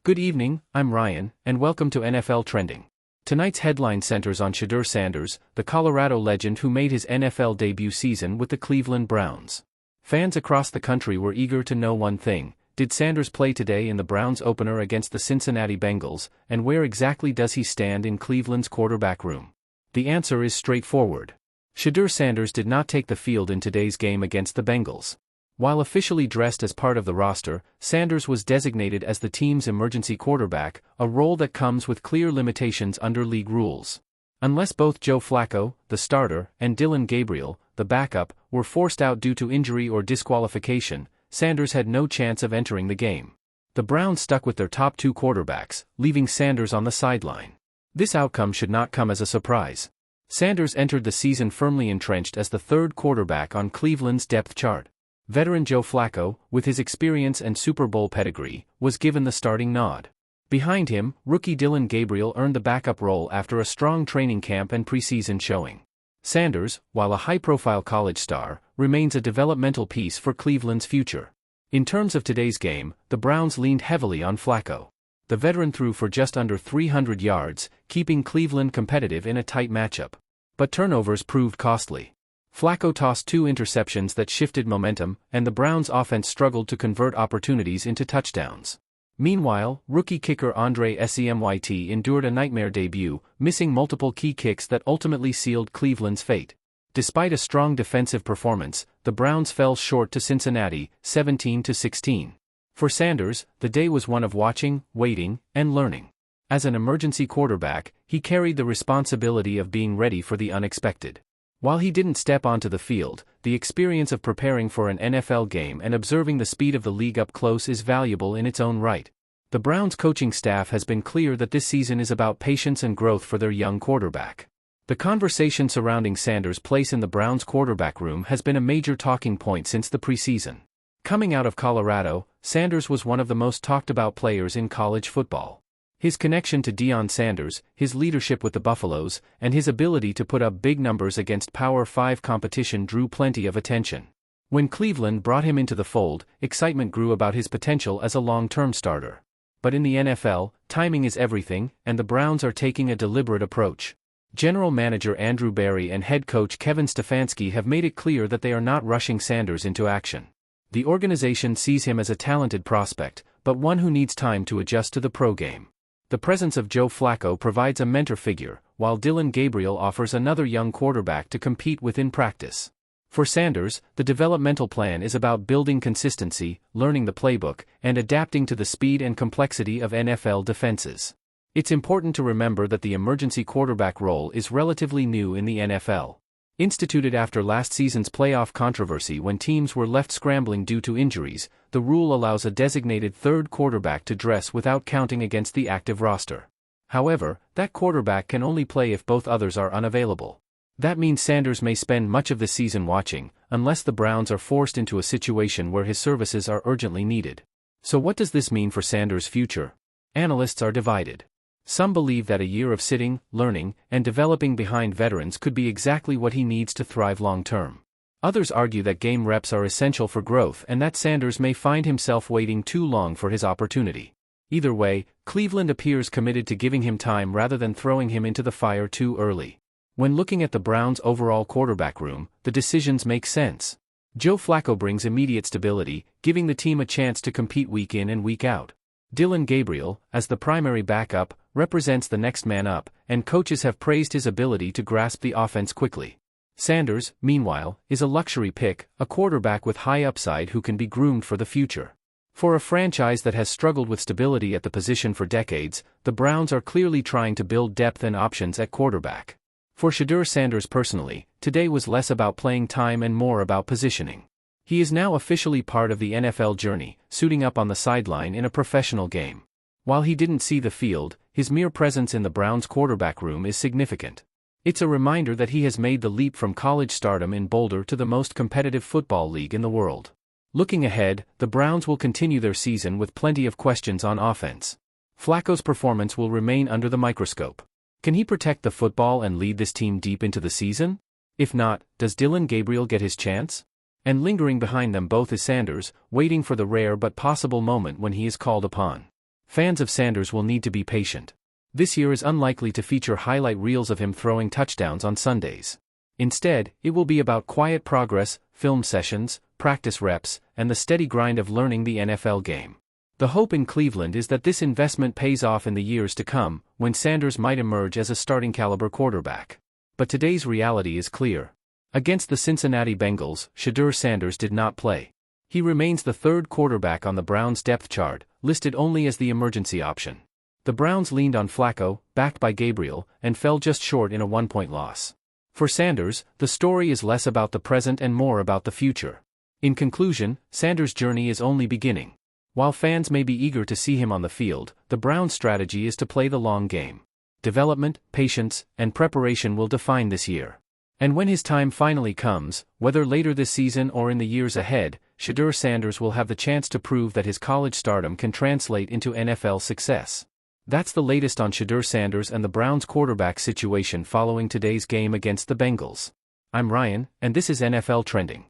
Good evening, I'm Ryan, and welcome to NFL Trending. Tonight's headline centers on Shedeur Sanders, the Colorado legend who made his NFL debut season with the Cleveland Browns. Fans across the country were eager to know one thing: did Sanders play today in the Browns opener against the Cincinnati Bengals, and where exactly does he stand in Cleveland's quarterback room? The answer is straightforward. Shedeur Sanders did not take the field in today's game against the Bengals. While officially dressed as part of the roster, Sanders was designated as the team's emergency quarterback, a role that comes with clear limitations under league rules. Unless both Joe Flacco, the starter, and Dillon Gabriel, the backup, were forced out due to injury or disqualification, Sanders had no chance of entering the game. The Browns stuck with their top two quarterbacks, leaving Sanders on the sideline. This outcome should not come as a surprise. Sanders entered the season firmly entrenched as the third quarterback on Cleveland's depth chart. Veteran Joe Flacco, with his experience and Super Bowl pedigree, was given the starting nod. Behind him, rookie Dillon Gabriel earned the backup role after a strong training camp and preseason showing. Sanders, while a high-profile college star, remains a developmental piece for Cleveland's future. In terms of today's game, the Browns leaned heavily on Flacco. The veteran threw for just under 300 yards, keeping Cleveland competitive in a tight matchup. But turnovers proved costly. Flacco tossed two interceptions that shifted momentum, and the Browns' offense struggled to convert opportunities into touchdowns. Meanwhile, rookie kicker Andre Semyt endured a nightmare debut, missing multiple key kicks that ultimately sealed Cleveland's fate. Despite a strong defensive performance, the Browns fell short to Cincinnati, 17-16. For Sanders, the day was one of watching, waiting, and learning. As an emergency quarterback, he carried the responsibility of being ready for the unexpected. While he didn't step onto the field, the experience of preparing for an NFL game and observing the speed of the league up close is valuable in its own right. The Browns' coaching staff has been clear that this season is about patience and growth for their young quarterback. The conversation surrounding Sanders' place in the Browns' quarterback room has been a major talking point since the preseason. Coming out of Colorado, Sanders was one of the most talked-about players in college football. His connection to Deion Sanders, his leadership with the Buffaloes, and his ability to put up big numbers against Power 5 competition drew plenty of attention. When Cleveland brought him into the fold, excitement grew about his potential as a long-term starter. But in the NFL, timing is everything, and the Browns are taking a deliberate approach. General Manager Andrew Berry and head coach Kevin Stefanski have made it clear that they are not rushing Sanders into action. The organization sees him as a talented prospect, but one who needs time to adjust to the pro game. The presence of Joe Flacco provides a mentor figure, while Dillon Gabriel offers another young quarterback to compete with in practice. For Sanders, the developmental plan is about building consistency, learning the playbook, and adapting to the speed and complexity of NFL defenses. It's important to remember that the emergency quarterback role is relatively new in the NFL. Instituted after last season's playoff controversy when teams were left scrambling due to injuries, the rule allows a designated third quarterback to dress without counting against the active roster. However, that quarterback can only play if both others are unavailable. That means Sanders may spend much of the season watching, unless the Browns are forced into a situation where his services are urgently needed. So what does this mean for Sanders' future? Analysts are divided. Some believe that a year of sitting, learning, and developing behind veterans could be exactly what he needs to thrive long-term. Others argue that game reps are essential for growth and that Sanders may find himself waiting too long for his opportunity. Either way, Cleveland appears committed to giving him time rather than throwing him into the fire too early. When looking at the Browns' overall quarterback room, the decisions make sense. Joe Flacco brings immediate stability, giving the team a chance to compete week in and week out. Dillon Gabriel, as the primary backup, represents the next man up, and coaches have praised his ability to grasp the offense quickly. Sanders, meanwhile, is a luxury pick, a quarterback with high upside who can be groomed for the future. For a franchise that has struggled with stability at the position for decades, the Browns are clearly trying to build depth and options at quarterback. For Shedeur Sanders personally, today was less about playing time and more about positioning. He is now officially part of the NFL journey, suiting up on the sideline in a professional game. While he didn't see the field, his mere presence in the Browns' quarterback room is significant. It's a reminder that he has made the leap from college stardom in Boulder to the most competitive football league in the world. Looking ahead, the Browns will continue their season with plenty of questions on offense. Flacco's performance will remain under the microscope. Can he protect the football and lead this team deep into the season? If not, does Dillon Gabriel get his chance? And lingering behind them both is Sanders, waiting for the rare but possible moment when he is called upon. Fans of Sanders will need to be patient. This year is unlikely to feature highlight reels of him throwing touchdowns on Sundays. Instead, it will be about quiet progress, film sessions, practice reps, and the steady grind of learning the NFL game. The hope in Cleveland is that this investment pays off in the years to come, when Sanders might emerge as a starting-caliber quarterback. But today's reality is clear. Against the Cincinnati Bengals, Shedeur Sanders did not play. He remains the third quarterback on the Browns' depth chart, listed only as the emergency option. The Browns leaned on Flacco, backed by Gabriel, and fell just short in a 1-point loss. For Sanders, the story is less about the present and more about the future. In conclusion, Sanders' journey is only beginning. While fans may be eager to see him on the field, the Browns' strategy is to play the long game. Development, patience, and preparation will define this year. And when his time finally comes, whether later this season or in the years ahead, Shedeur Sanders will have the chance to prove that his college stardom can translate into NFL success. That's the latest on Shedeur Sanders and the Browns' quarterback situation following today's game against the Bengals. I'm Ryan, and this is NFL Trending.